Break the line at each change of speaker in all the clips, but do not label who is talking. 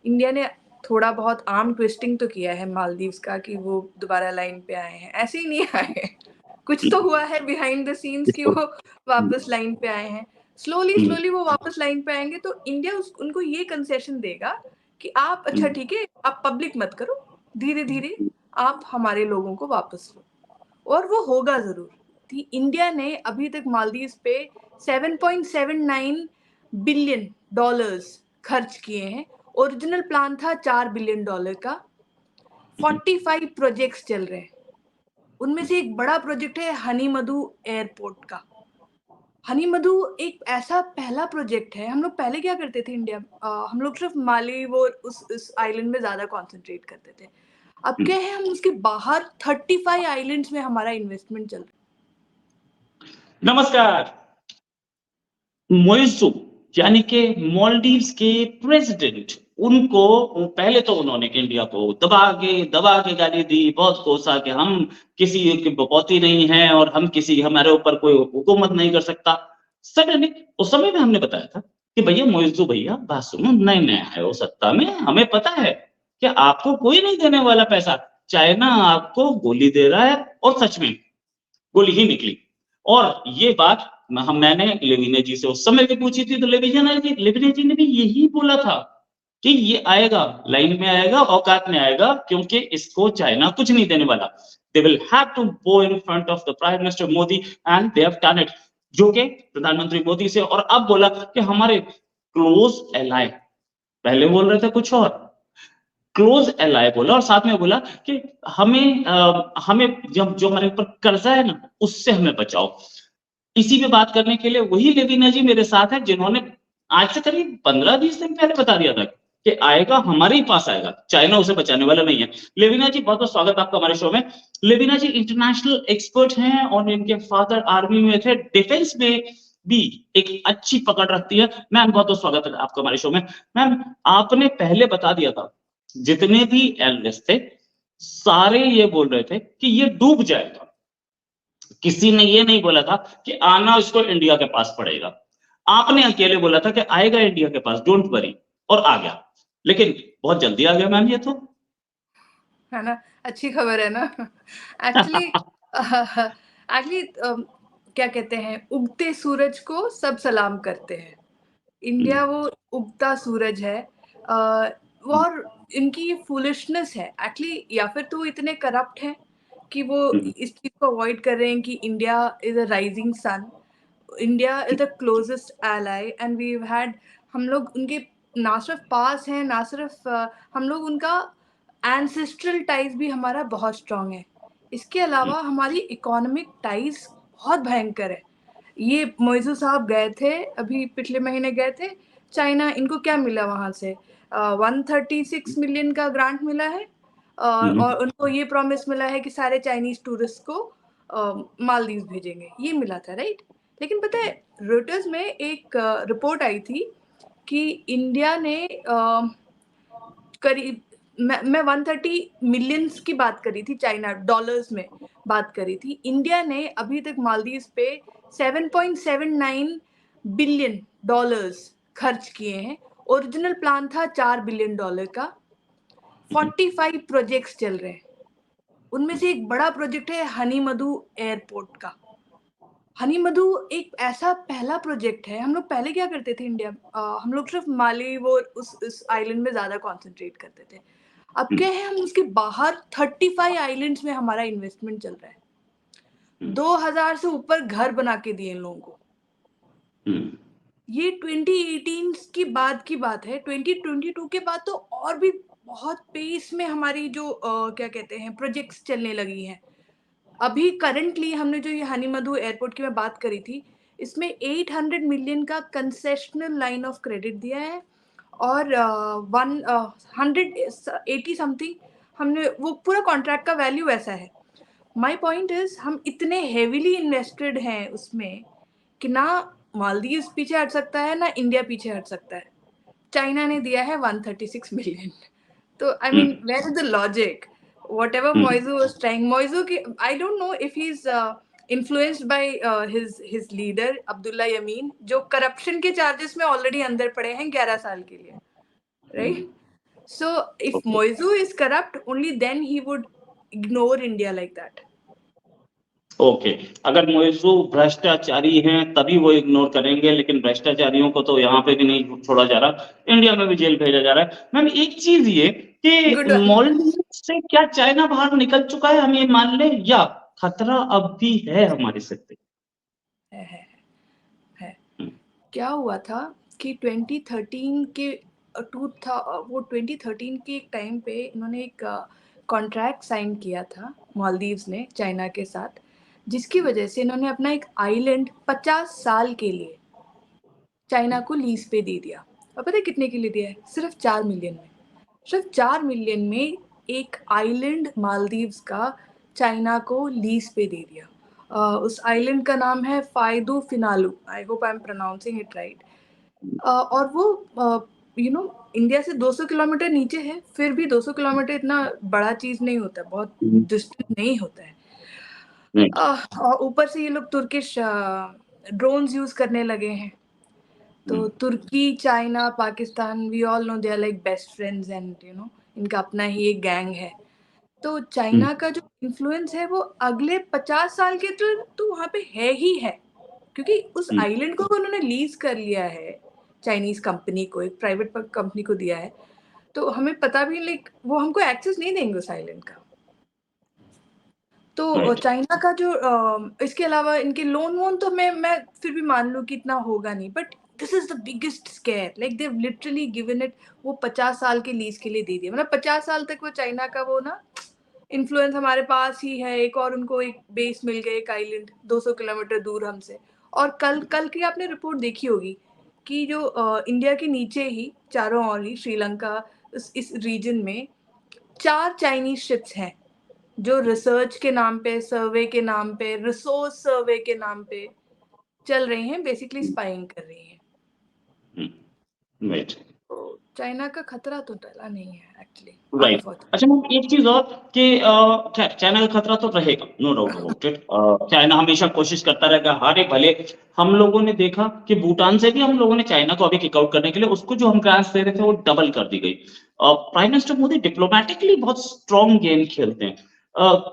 India ने थोड़ा बहुत आर्म ट्विस्टिंग तो किया है मालदीव्स का कि वो दोबारा लाइन पे आए हैं, ऐसे ही नहीं आए हैं। कुछ तो हुआ है बिहाइंड द सीन्स कि वो वापस लाइन पे आए हैं। स्लोली वो वापस लाइन पे आएंगे तो इंडिया उनको ये कंसेशन देगा कि आप अच्छा ठीक है, आप पब्लिक मत करो, धीरे धीरे आप हमारे लोगों को वापस लो, और वो होगा जरूर। इंडिया ने अभी तक मालदीव पे 7.79 बिलियन डॉलर्स खर्च किए हैं। ओरिजिनल प्लान था $4 बिलियन का। 45 प्रोजेक्ट्स चल रहे हैं, उनमें से एक बड़ा प्रोजेक्ट है हनी मधु एयरपोर्ट का। हनी मधु एक ऐसा पहला प्रोजेक्ट है। हम लोग पहले क्या करते थे इंडिया, हम लोग सिर्फ मालदीव और उस आइलैंड में ज्यादा कंसंट्रेट करते थे। अब क्या है, हम उसके बाहर 35 आइलैंड्स में हमारा इन्वेस्टमेंट चल रहा है।
नमस्कार। मोइज़ू यानी कि मालदीव्स के प्रेसिडेंट, उनको पहले तो उन्होंने इंडिया को दबा के गाली दी, बहुत कोसा कि हम किसी के बपौती नहीं हैं और हमारे ऊपर कोई हुकूमत नहीं कर सकता। सडनली उस समय में हमने बताया था कि भैया मोइज़ू भैया बात सुनो, नए आए हो सत्ता में, हमें पता है कि आपको कोई नहीं देने वाला पैसा, चाइना आपको गोली दे रहा है, और सच में गोली ही निकली। और ये बात मैंने लेविना जी से उस समय भी पूछी थी, तो लेविना जी ने भी यही बोला था कि ये आएगा, लाइन में आएगा, औकात में आएगा, क्योंकि इसको चाइना कुछ नहीं देने वाला। They will have to go in front of the Prime Minister Modi and they have done it। जो कि प्रधानमंत्री मोदी से, और अब बोला कि हमारे क्लोज एलाय, पहले बोल रहे थे कुछ और, क्लोज एलाय बोला, और साथ में बोला कि हमें जब जो हमारे ऊपर कर्जा है ना, उससे हमें बचाओ। इसी पे बात करने के लिए वही लेविना जी मेरे साथ है, जिन्होंने आज से करीब 15-20 दिन पहले बता दिया था कि आएगा, हमारे ही पास आएगा, चाइना उसे बचाने वाला नहीं है। लेविना जी, बहुत बहुत स्वागत आपका हमारे शो में। लेविना जी इंटरनेशनल एक्सपर्ट हैं और इनके फादर आर्मी में थे, डिफेंस में भी एक अच्छी पकड़ रखती है। मैम बहुत बहुत स्वागत है आपका हमारे शो में। मैम, आपने पहले बता दिया था, जितने भी एनालिस्ट थे सारे ये बोल रहे थे कि ये डूब जाएगा, किसी ने ये नहीं बोला था कि आना इसको इंडिया के पास पड़ेगा। आपने अकेले बोला था कि आएगा इंडिया के पास, डोंट वरी, और आ गया। लेकिन बहुत जल्दी आ गया मैम, ये तो
है ना, अच्छी खबर है ना। एक्चुअली क्या कहते हैं, उगते सूरज को सब सलाम करते हैं। इंडिया वो उगता सूरज है, और इनकी फूलिशनेस है एक्चुअली, या फिर तो इतने करप्ट हैं कि वो इस चीज को अवॉइड कर रहे हैं कि India is a rising sun, India is the closest ally, and we had, हम लोग उनके ना सिर्फ पास हैं, ना सिर्फ हम लोग उनका एंसेस्ट्रल टाइज भी हमारा बहुत स्ट्रांग है। इसके अलावा हमारी इकोनॉमिक टाइज बहुत भयंकर है। ये मोइज़ू साहब गए थे, अभी पिछले महीने गए थे चाइना। इनको क्या मिला वहाँ से? 136 मिलियन का ग्रांट मिला है, और उनको ये प्रॉमिस मिला है कि सारे चाइनीज टूरिस्ट को मालदीव भेजेंगे, ये मिला था, राइट? लेकिन पता है, रोटर्स में एक रिपोर्ट आई थी कि इंडिया ने करीब, मैं 130 मिलियंस की बात करी थी, चाइना डॉलर्स में बात करी थी। इंडिया ने अभी तक मालदीव पे 7.79 बिलियन डॉलर्स खर्च किए हैं। ओरिजिनल प्लान था $4 बिलियन का। 45 प्रोजेक्ट्स चल रहे हैं, उनमें से एक बड़ा प्रोजेक्ट है हनी मधु एयरपोर्ट का। हनी मधु एक ऐसा पहला प्रोजेक्ट है। हम लोग पहले क्या करते थे इंडिया, हम लोग सिर्फ मालदीव और उस आइलैंड में ज्यादा कंसंट्रेट करते थे। अब क्या है, हम उसके बाहर 35 आइलैंड्स में हमारा इन्वेस्टमेंट चल रहा है। 2000 से ऊपर घर बना के दिए इन लोगों को। ये 2018 की बात है। 2022 के बाद तो और भी बहुत पेस में हमारी जो क्या कहते हैं, प्रोजेक्ट्स चलने लगी हैं। अभी करंटली हमने जो ये हनी मधु एयरपोर्ट की मैं बात करी थी, इसमें 800 मिलियन का कंसेशनल लाइन ऑफ क्रेडिट दिया है, और 180 समथिंग हमने, वो पूरा कॉन्ट्रैक्ट का वैल्यू ऐसा है। माई पॉइंट इज, हम इतने हेविली इन्वेस्टेड हैं उसमें कि ना मालदीव पीछे हट सकता है, ना इंडिया पीछे हट सकता है। चाइना ने दिया है 136 मिलियन। तो I mean, where is the logic? Whatever Moizu was trying, Moizu ki, I don't know if he's influenced by his leader Abdullah Yameen, जो करप्शन के चार्जेस में ऑलरेडी अंदर पड़े हैं 11 साल के लिए, right? So if
Okay.
Moizu is corrupt, only then he would ignore India like that.
Okay, अगर मोइजू भ्रष्टाचारी हैं तभी वो इग्नोर करेंगे, लेकिन भ्रष्टाचारियों को तो यहाँ पे भी नहीं छोड़ा जा रहा, इंडिया में भी जेल भेजा जा रहा है। मैम एक चीज ये
Good
कि
one.
मालदीव से क्या चाइना बाहर निकल चुका है, हम ये मान लें, या खतरा अब भी है हमारे सिर पे?
है। क्या हुआ था कि 2013 के वो 2013 के टाइम पे इन्होंने एक कॉन्ट्रैक्ट साइन किया था मालदीव्स ने चाइना के साथ, जिसकी वजह से इन्होंने अपना एक आइलैंड 50 साल के लिए चाइना को लीज पे दे दिया। और पता है कितने के लिए दिया है? सिर्फ 4 मिलियन में। सिर्फ 4 मिलियन में एक आइलैंड मालदीव्स का चाइना को लीज पे दे दिया। उस आइलैंड का नाम है फाइदू फिनालू, I hope I am pronouncing it right. और वो इंडिया से 200 किलोमीटर नीचे है, फिर भी 200 किलोमीटर इतना बड़ा चीज नहीं होता, बहुत डिस्टेंस नहीं होता है। और ऊपर से ये लोग तुर्किश ड्रोन्स यूज करने लगे हैं। तो तुर्की, China, Pakistan, we all know they are like best friends and इनका अपना ही एक गैंग है। तो चाइना का जो इन्फ्लुएंस है वो अगले 50 साल के तो वहाँ पे है ही है, क्योंकि उस आइलैंड को उन्होंने लीज कर लिया है, चाइनीज कंपनी को, एक प्राइवेट कंपनी को दिया है। तो हमें पता भी लाइक वो हमको एक्सेस नहीं देंगे उस आइलैंड का। तो चाइना का जो इसके अलावा इनके लोन वोन तो मैं फिर भी मान लूँ कि इतना होगा नहीं, but this is the biggest square, like they literally given it. वो 50 साल के लीज के लिए दे दिया, मतलब 50 साल तक वो चाइना का वो ना इन्फ्लुएंस हमारे पास ही है। एक और उनको एक बेस मिल गया, एक आइलैंड 200 किलोमीटर दूर हमसे। और कल की आपने रिपोर्ट देखी होगी कि जो इंडिया के नीचे ही चारों ओर ही श्रीलंका, इस रीजन में 4 चाइनीज शिप्स हैं जो रिसर्च के नाम पे, सर्वे के नाम पे, रिसोर्स सर्वे के नाम पे चल रही हैं, बेसिकली स्पाइंग कर रही हैं।
राइट।
तो चाइना का खतरा तो टला नहीं है एक्चुअली,
राइट। अच्छा मैम एक चीज और कि खैर चाइना का खतरा तो रहेगा, no doubt about it. China हमेशा कोशिश करता रहेगा, हारे भले। हम लोगों ने देखा कि भूटान से भी हम लोगों ने चाइना को अभी किक आउट करने के लिए उसको जो हम ग्रांट्स दे रहे थे वो डबल कर दी गई। प्राइम मिनिस्टर मोदी डिप्लोमेटिकली बहुत स्ट्रॉन्ग गेम खेलते हैं।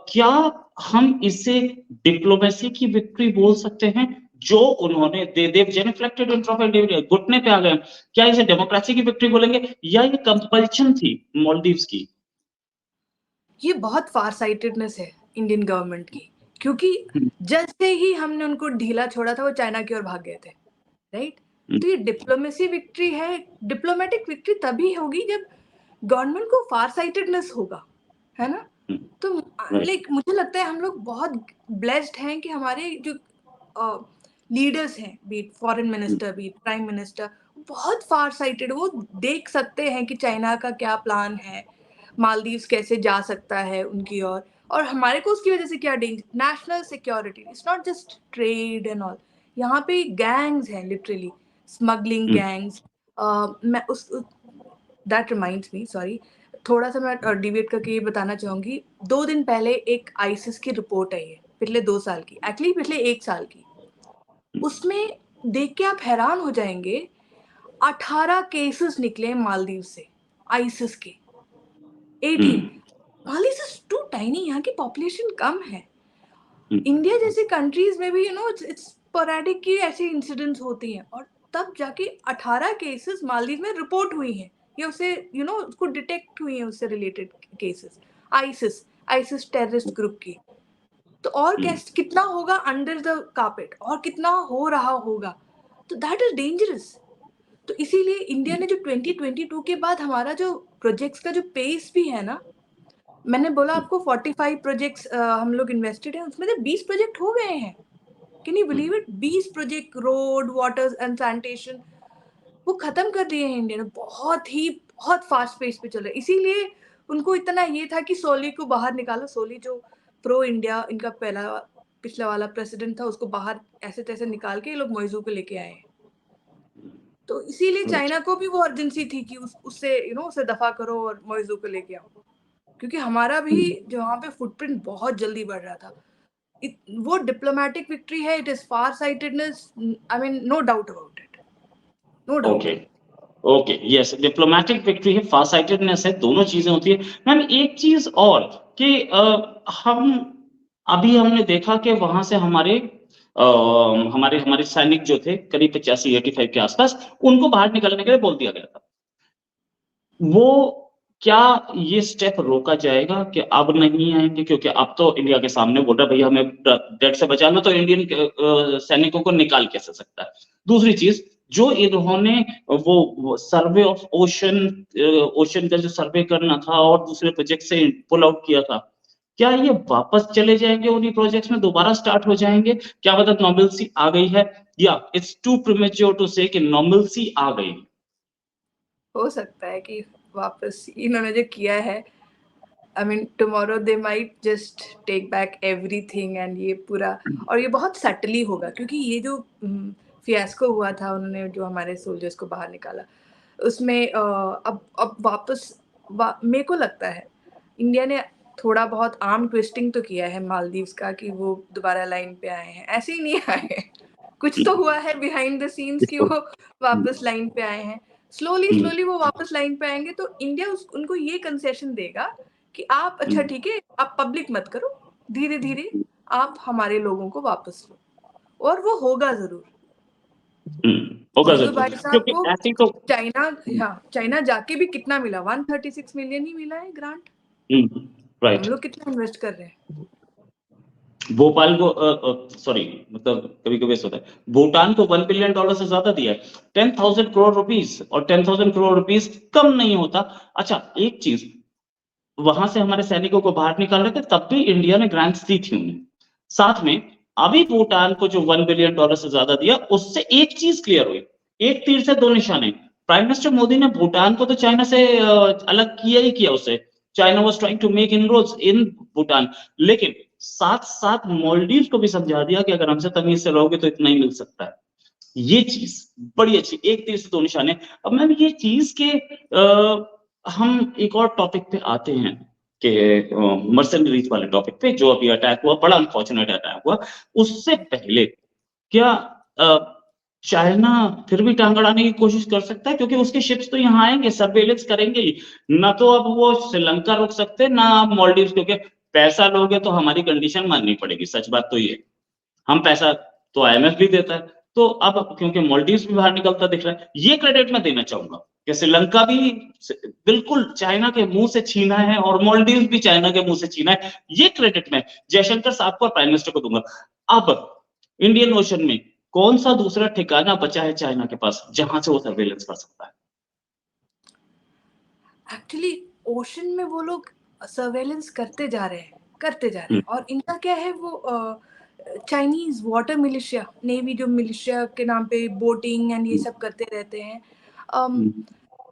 क्या हम इसे डिप्लोमेसी की विक्ट्री बोल सकते हैं जो उन्होंने देव जेनिफ्लेक्टेड घुटने पे आ गए? क्या इसे डेमोक्रेसी की विक्ट्री बोलेंगे या ये कंपल्शन थी मालदीव्स की?
ये बहुत फार साइटेडनेस है इंडियन गवर्नमेंट की, क्योंकि जैसे ही हमने उनको ढीला छोड़ा था वो चाइना की ओर भाग गए थे, राइट? तो ये डिप्लोमेसी विक्ट्री है। डिप्लोमेटिक विक्ट्री तभी होगी जब गवर्नमेंट को फार साइटेडनेस होगा, है ना? तो लाइक मुझे लगता है हम लोग बहुत ब्लेस्ड हैं कि हमारे जो लीडर्स हैं, be it foreign minister, be it prime minister, बहुत फार साइटेड, वो देख सकते हैं कि चाइना का क्या प्लान है, मालदीव्स कैसे जा सकता है उनकी ओर, और हमारे को उसकी वजह से क्या danger, national security, it's not just trade and all. यहाँ पे गैंग्स हैं, लिटरली स्मगलिंग गैंग्स। मैं उस दैट रिमाइंड्स मी, सॉरी, थोड़ा सा मैं डिवेट करके ये बताना चाहूंगी। 2 दिन पहले एक आईसिस की रिपोर्ट आई है, पिछले 2 साल की, एक्चुअली पिछले 1 साल की। उसमें देख के आप हैरान हो जाएंगे, 18 केसेस निकले मालदीव से आईसिस के। 18। मालदीव इज टू टाइनी, यहाँ की पॉपुलेशन कम है। इंडिया जैसे कंट्रीज में भी इट्स स्पोरेडिक की ऐसे इंसिडेंट्स होती हैं, और तब जाके 18 केसेस मालदीव में रिपोर्ट हुई हैं, या उसे उसको डिटेक्ट हुई हैं, उससे related cases, ISIS terrorist group की। तो और कैसे कितना होगा अंडर द कार्पेट, और कितना हो रहा होगा, तो दैट इज डेंजरस। तो इसीलिए इंडिया ने जो 2022 के बाद हमारा जो प्रोजेक्ट्स का जो पेस भी है ना, मैंने बोला आपको 45 प्रोजेक्ट्स हम लोग इन्वेस्टेड हैं, उसमें से 20 प्रोजेक्ट हो गए हैं। Can you believe it? 20 project, road, water and sanitation, वो खत्म कर दिए हैं इंडिया ने। बहुत फास्ट पेस पे चल रहा है। इसीलिए उनको इतना ये था कि सोली को बाहर निकालो। सोली जो प्रो इंडिया इनका पिछला वाला प्रेसिडेंट था, उसको बाहर ऐसे तैसे निकाल के ये लोग मोइजू को लेके आए हैं। तो इसीलिए चाइना को भी वो अर्जेंसी थी कि उससे उसे दफा करो और मोइजू को लेके आओ, क्योंकि हमारा भी जो वहाँ पे फुटप्रिंट बहुत जल्दी बढ़ रहा था। वो डिप्लोमेटिक विक्ट्री है, it is far sightedness, I mean no doubt about it, no doubt.
Okay, yes, diplomatic victory है, फार साइटेडनेस है, दोनों चीजें होती है। मैम एक चीज और कि हम अभी हमने देखा कि वहां से हमारे हमारे सैनिक जो थे करीब 85-85 के आसपास, उनको बाहर निकलने के लिए बोल दिया गया था। वो क्या ये स्टेप रोका जाएगा कि अब नहीं आएंगे? क्योंकि अब तो इंडिया के सामने बोल रहा है भैया हमें डेट से बचाना, तो इंडियन सैनिकों को निकाल कैसे सकता है? दूसरी चीज, जो इन्होंने वो सर्वे ऑफ ओशन ओशन का जो सर्वे करना था और दूसरे प्रोजेक्ट से पुल आउट किया था, क्या ये वापस चले जाएंगे उन्हीं प्रोजेक्ट्स में, दोबारा स्टार्ट हो जाएंगे? क्या मतलब नॉर्मलसी आ गई है, या इट्स टू प्रीमेच्योर टू से कि नॉर्मलसी आ गई?
हो सकता है कि वापस इन्होंने जो किया है, I mean tomorrow they might just take back everything and ये पूरा, और ये बहुत सटली होगा क्योंकि ये जो फियास्को हुआ था, उन्होंने जो हमारे सोल्जर्स को बाहर निकाला, उसमें अब वापस मेरे को लगता है इंडिया ने थोड़ा बहुत आर्म ट्विस्टिंग तो किया है मालदीव्स का कि वो दोबारा लाइन पे आए हैं। ऐसे ही नहीं आए हैं, कुछ तो हुआ है बिहाइंड द सीन्स कि वो वापस लाइन पे आए हैं। स्लोली स्लोली वो वापस लाइन पे आएंगे तो इंडिया उनको ये कंसेशन देगा कि आप अच्छा ठीक है, आप पब्लिक मत करो, धीरे धीरे आप हमारे लोगों को वापस लो, और वो होगा जरूर।
होगा
और जो
जरूर,
भाई साहब
क्योंकि
को
ऐसे तो
चाइना, हाँ चाइना जाके भी कितना मिला, 136 मिलियन ही मिला है ग्रांट। हम
राइट।
लोग कितना इन्वेस्ट कर रहे हैं?
भोपाल को सॉरी, मतलब कभी कभी ऐसा होता है, भूटान को $1 बिलियन से ज्यादा दिया है, 10,000 करोड़ रुपीस, और 10,000 करोड़ रुपीस कम नहीं होता। अच्छा एक चीज, वहां से हमारे सैनिकों को बाहर निकाल रहे थे तब भी इंडिया ने ग्रांट्स दी थी उन्हें, साथ में अभी भूटान को जो $1 बिलियन से ज्यादा दिया, उससे एक चीज क्लियर हुई, एक तीर से दो निशाने। प्राइम मिनिस्टर मोदी ने भूटान को तो चाइना से अलग किया ही किया, उसे China was trying to make inroads in Bhutan, लेकिन साथ साथ मालदीव को भी समझा दिया कि अगर हमसे तमीज से रहोगे तो इतना ही मिल सकता है। ये चीज बड़ी अच्छी, एक तीर से दो निशाने। अब मैम ये चीज के हम एक और टॉपिक पे आते हैं कि मर्सेनरीज वाले टॉपिक पे, जो अभी अटैक हुआ, बड़ा अनफॉर्चुनेट अटैक हुआ। उससे पहले क्या चाइना फिर भी टांग अड़ाने की कोशिश कर सकता है? क्योंकि उसके शिप्स तो यहाँ आएंगे, सर्वेलेंस करेंगे ही ना, तो अब वो श्रीलंका रोक सकते ना मालदीव, क्योंकि पैसा लोगे तो हमारी कंडीशन माननी पड़ेगी, सच बात तो ये, हम पैसा तो आईएमएफ भी देता है, तो अब क्योंकि मालदीव्स भी बाहर निकलता दिख रहा है, ये क्रेडिट मैं देना चाहूंगा कि श्रीलंका भी बिल्कुल चाइना के मुंह से छीना है और मालदीव्स भी चाइना के मुंह से छीना है, ये क्रेडिट मैं जयशंकर साहब को और प्राइम मिनिस्टर को दूंगा। अब इंडियन ओशन में कौन सा दूसरा ठिकाना बचा है चाइना के पास जहां से वो सर्वेलेंस कर सकता है?
एक्चुअली ओशन में वो लोग सर्वेलेंस करते जा रहे हैं, करते जा रहे हैं, और इनका क्या है, वो चाइनीज वाटर मिलिशिया, नेवी जो मिलिशिया के नाम पे बोटिंग एंड ये सब करते रहते हैं,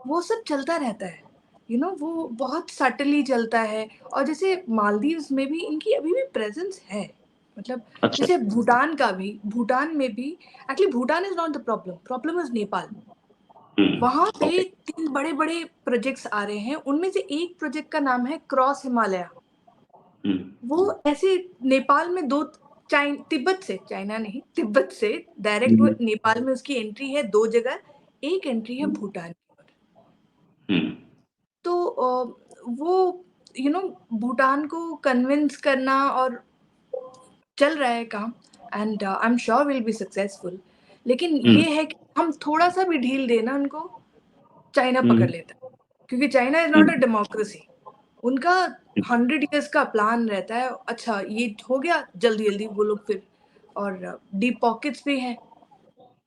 वो सब चलता रहता है, वो बहुत सटली चलता है। और जैसे मालदीव्स में भी इनकी अभी भी प्रेजेंस है, मतलब
अच्छा।
जैसे भूटान में भी actually Bhutan is not the problem, problem is Nepal. वहां पे
ओके।
3 बड़े बड़े प्रोजेक्ट्स आ रहे हैं, उनमें से एक प्रोजेक्ट का नाम है क्रॉस हिमालय। वो ऐसे नेपाल में दो, तिब्बत से, चाइना नहीं, तिब्बत से डायरेक्ट वो नेपाल में उसकी एंट्री है 2 जगह, एक एंट्री है भूटान की ओर। तो वो भूटान को कन्विंस करना और चल रहा है काम, and I am sure will be successful. लेकिन ये है कि हम थोड़ा सा भी ढील देना उनको, चाइना पकड़ लेता है, क्योंकि China is not a democracy. उनका 100 इयर्स का प्लान रहता है, अच्छा ये हो गया जल्दी जल्दी वो लोग फिर, और डीप पॉकेट्स भी हैं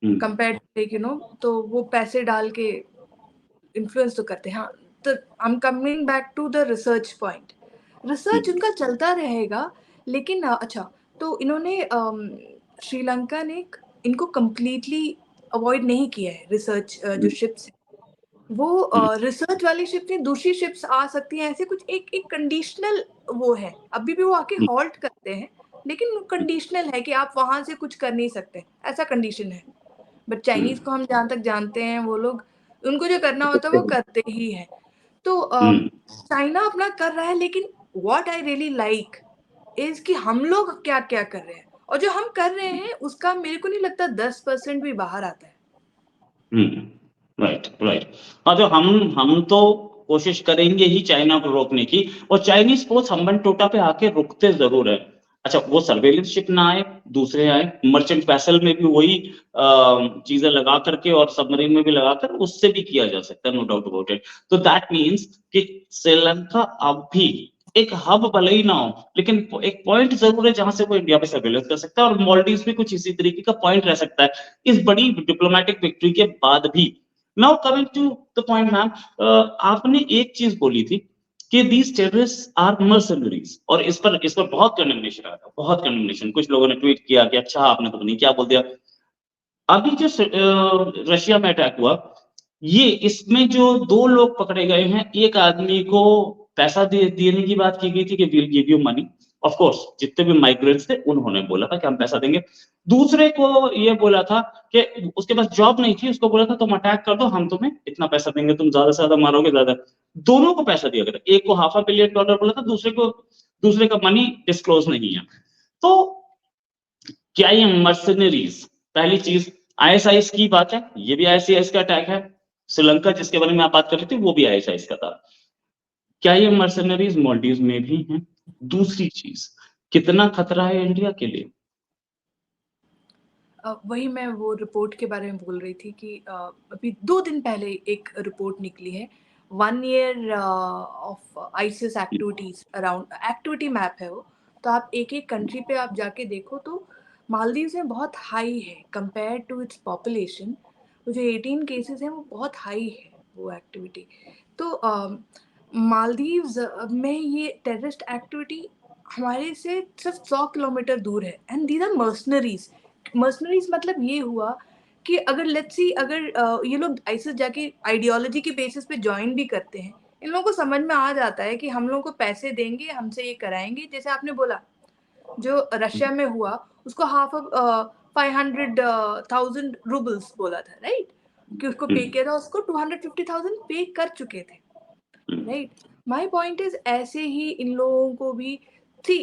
कंपेयर टू तो वो पैसे डाल के इन्फ्लुएंस तो करते हैं। हाँ, तो I am coming back to the research point, research उनका चलता रहेगा, लेकिन अच्छा, तो इन्होंने श्रीलंका ने इनको कंप्लीटली अवॉइड नहीं किया है रिसर्च, जो शिप्स वो रिसर्च वाली शिप्स नहीं, दूसरी शिप्स आ सकती हैं, ऐसे कुछ एक एक कंडीशनल वो है, अभी भी वो आके हॉल्ट करते हैं, लेकिन कंडीशनल है कि आप वहां से कुछ कर नहीं सकते, ऐसा कंडीशन है। बट चाइनीज को हम जहाँ तक जानते हैं, वो लोग उनको जो करना होता है वो करते ही है। तो चाइना अपना कर रहा है, लेकिन what I really like is कि हम लोग क्या क्या कर रहे हैं, और जो हम कर रहे हैं उसका मेरे को नहीं लगता 10% भी बाहर आता है।
राइट। हाँ, तो हम तो कोशिश करेंगे ही चाइना को रोकने की, और चाइनीज फोर्स हम्बनटोटा पे आके रुकते जरूर है। अच्छा, वो सर्वेलेंस शिप ना आए, दूसरे आए, मर्चेंट वेसल में भी वही चीजें लगा करके और सबमरीन में भी लगाकर उससे भी किया जा सकता है, नो डाउट अबाउट इट। तो दैट मीन्स कि श्रीलंका अब भी एक हब भले ही ना हो, लेकिन एक पॉइंट जरूर है जहां से वो इंडिया पे सर्वेलेंस कर सकता है, और मालदीव्स भी कुछ इसी तरीके का पॉइंट रह सकता है इस बड़ी डिप्लोमेटिक विक्ट्री के बाद भी। Now coming to the point ma'am, आपने एक चीज बोली थी कि दीज टेररिस्ट आर मर्सनरीज, और इस पर बहुत कंडेमनेशन आया था, बहुत कंडेमनेशन। कुछ लोगों ने ट्वीट किया कि अच्छा आपने तो नहीं क्या बोल दिया। अभी जो रशिया में अटैक हुआ, ये इसमें जो 2 लोग पकड़े गए हैं, एक आदमी को पैसा देने की बात की गई थी कि will give you money. Of course जितने भी माइग्रेंट्स थे उन्होंने बोला था कि हम पैसा देंगे। दूसरे को ये बोला था कि उसके पास जॉब नहीं थी, उसको बोला था तुम अटैक कर दो, हम तुम्हें इतना पैसा देंगे, तुम ज्यादा से ज्यादा मारोगे ज्यादा। दोनों को पैसा दिया गया, एक को $500 million बोला था, दूसरे का मनी डिस्क्लोज नहीं है। तो क्या ये मर्सनरीज, पहली चीज आईएसआईएस की बात है, ये भी आईएसआईएस का अटैक है। श्रीलंका जिसके बारे में आप बात कर रहे थे वो भी आईएसआईएस का था। क्या ये मर्सनरीज मालदीव में भी हैं? दूसरी चीज, कितना खतरा है इंडिया के लिए?
वही मैं वो रिपोर्ट के बारे में बोल रही थी कि अभी 2 दिन पहले एक रिपोर्ट निकली है, 1 year of ISIS activities around, activity map है वो। तो आप एक-एक कंट्री पे आप जाके देखो तो मालदीव्स में बहुत हाई है कंपेयर टू इट्स पॉपुलेशन। वो जो 18 केसेस हैं वो बहुत हाई है वो एक्टिविटी। तो मालदीव्स में ये टेररिस्ट एक्टिविटी हमारे से सिर्फ 100 किलोमीटर दूर है, and these are mercenaries. Mercenaries मतलब ये हुआ कि अगर लेट्स सी, अगर ये लोग आईसिस जाके आइडियोलॉजी के बेसिस पे ज्वाइन भी करते हैं, इन लोगों को समझ में आ जाता है कि हम लोगों को पैसे देंगे, हमसे ये कराएंगे। जैसे आपने बोला जो रशिया में हुआ, उसको हाफ ऑफ 500,000 रूबल्स बोला था, राइट? कि उसको पे किया था, उसको 250,000 पे कर चुके थे, राइट? माय पॉइंट इज ऐसे ही इन लोगों को भी सी,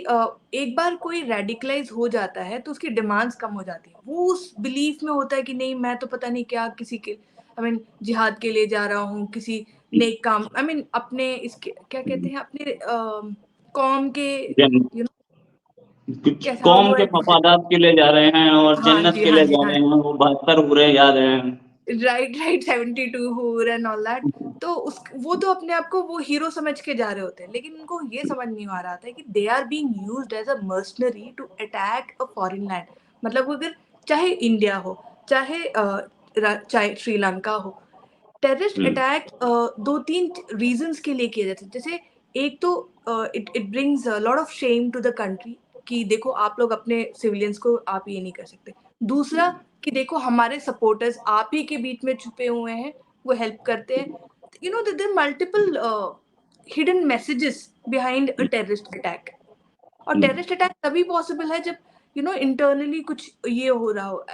एक बार कोई रेडिकलाइज हो जाता है तो उसकी डिमांड्स कम हो जाती है। वो उस बिलीफ में होता है कि नहीं, मैं तो पता नहीं क्या किसी के आई मीन जिहाद के लिए जा रहा हूँ, किसी नेक काम, आई मीन अपने इसके क्या कहते हैं, अपने कौम के, यू नो,
कुछ
कैसा
कौम
वो
के
है।
मफादात के लिए जा रहे हैं और
हाँ
जन्नत
जी,
के
हाँ
लिए
जी,
जा
हाँ,
रहे हैं, वो 72 बुरे याद हैं।
राइट 72 हूर एंड ऑल दैट। तो उस वो तो अपने आप को वो हीरो समझ के जा रहे होते हैं, लेकिन उनको ये समझ नहीं आ रहा था कि they are being used as a mercenary to attack a foreign land. मतलब अगर चाहे इंडिया हो, चाहे चाहे श्रीलंका हो, टेररिस्ट अटैक 2-3 रीजंस के लिए किए जाते हैं। जैसे एक तो it it brings a lot of shame to the country कि देखो आप लोग अपने सिविलियंस को आप ये नहीं कर सकते। दूसरा कि देखो हमारे सपोर्टर्स आप ही के बीच में छुपे हुए हैं, वो हेल्प करते हैं। You know there multiple hidden messages behind a terrorist attack. और टेररिस्ट अटैक तभी पॉसिबल है जब इंटरनली कुछ ये हो रहा हो।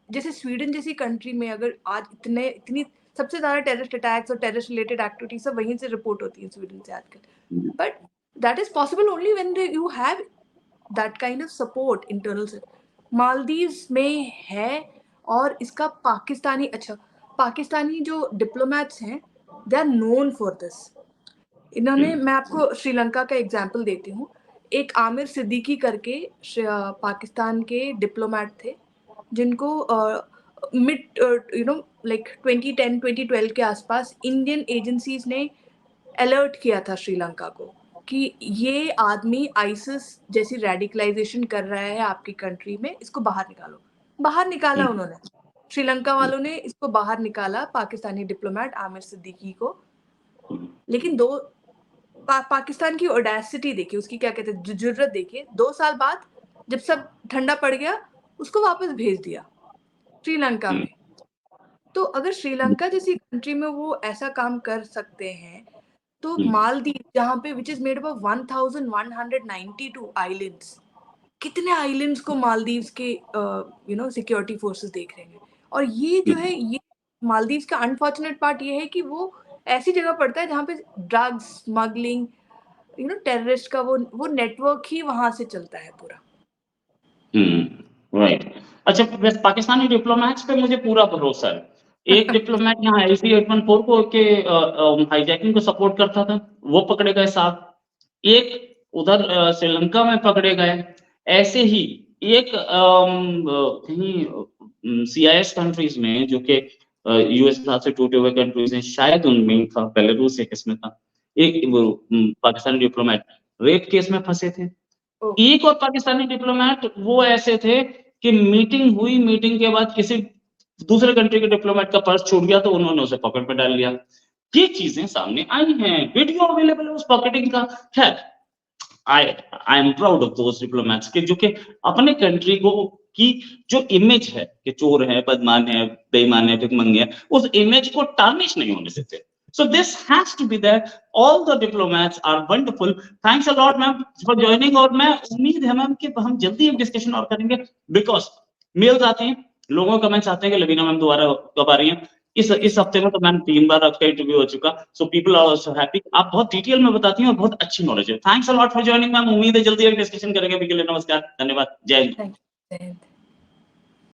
जैसे स्वीडन जैसी कंट्री में अगर आज इतनी सबसे ज्यादा टेररिस्ट अटैक्स और टेररिस्ट रिलेटेड एक्टिविटीज सब वहीं से रिपोर्ट होती है, स्वीडन से आजकल। But that is possible only when you have that kind of support internal से। मालदीव्स में है। और इसका पाकिस्तानी जो डिप्लोमेट्स हैं, they are known for this. इन्होंने, मैं आपको श्रीलंका का एग्जांपल देती हूँ। एक आमिर सिद्दीकी करके पाकिस्तान के डिप्लोमेट थे, जिनको मिड लाइक 2010-2012 के आसपास इंडियन एजेंसीज ने अलर्ट किया था श्रीलंका को कि ये आदमी आईसिस जैसी रेडिकलाइजेशन कर रहा है आपकी कंट्री में, इसको बाहर निकालो। बाहर निकाला उन्होंने, श्रीलंका वालों ने इसको बाहर निकाला, पाकिस्तानी डिप्लोमेट आमिर सिद्दीकी को। लेकिन पाकिस्तान की ऑडेसिटी देखिए, उसकी क्या कहते हैं जुर्रत देखिए, 2 साल बाद जब सब ठंडा पड़ गया उसको वापस भेज दिया श्रीलंका में। तो अगर श्रीलंका जैसी कंट्री में वो ऐसा काम कर सकते हैं, तो मालदीव जहाँ पे which is made up of 1192 islands, कितने आइलैंड्स को मालदीव्स के सिक्योरिटी फोर्सेस देख रहे हैं। और ये जो है, ये मालदीव्स का अनफॉर्चुनेट पार्ट ये है कि वो ऐसी जगह पड़ता है जहाँ पे ड्रग्स स्मगलिंग, टेररिस्ट का वो नेटवर्क ही वहां से चलता है पूरा।
राइट। अच्छा, वैसे पाकिस्तानी डिप्लोमेट्स पे मुझे पूरा भरोसा है। एक डिप्लोमेट यहाँ LC-814 को के हाईजैकिंग को सपोर्ट करता था, वो पकड़े गए साहब। एक उधर श्रीलंका में पकड़े गए। ऐसे ही एक कहीं CIS कंट्रीज में जो कि यूएस के साथ से टूटे हुए कंट्रीज हैं, शायद उनमें था, बेलारूस एक इसमें था। एक वो पाकिस्तानी डिप्लोमेट रेप केस में फंसे थे। एक और पाकिस्तानी डिप्लोमेट वो ऐसे थे कि मीटिंग हुई, मीटिंग के बाद किसी दूसरे कंट्री के डिप्लोमेट का पर्स छूट गया तो उन्होंने उसे पॉकेट में डाल लिया। ये चीजें सामने आई हैं, वीडियो अवेलेबल है उस पॉकेटिंग का। खैर, I am proud of those diplomats के जो कि अपने कंट्री को की जो इमेज है कि चोर है, बदमान है, बेईमान है, भिखमंगे है, उस इमेज को टार्निश नहीं होने देते। So this has to be there. All the diplomats are wonderful. Thanks a lot, ma'am, for joining. और मैं उम्मीद है मैम कि हम जल्दी एक डिस्कशन और करेंगे because मेल्स आते हैं, लोगों के कमेंट्स आते हैं कि लवीना मैम दोबारा कब आ रही हैं। इस हफ्ते में तो मैम 3 बार आपका इंटरव्यू हो चुका, so people are also happy. आप बहुत डिटेल में बताती हैं और बहुत अच्छी नॉलेज है। Thanks a lot for joining ma'am. उम्मीद है जल्दी एक डिस्कशन करेंगे। अभी के लिए नमस्कार, धन्यवाद, जय हिंद।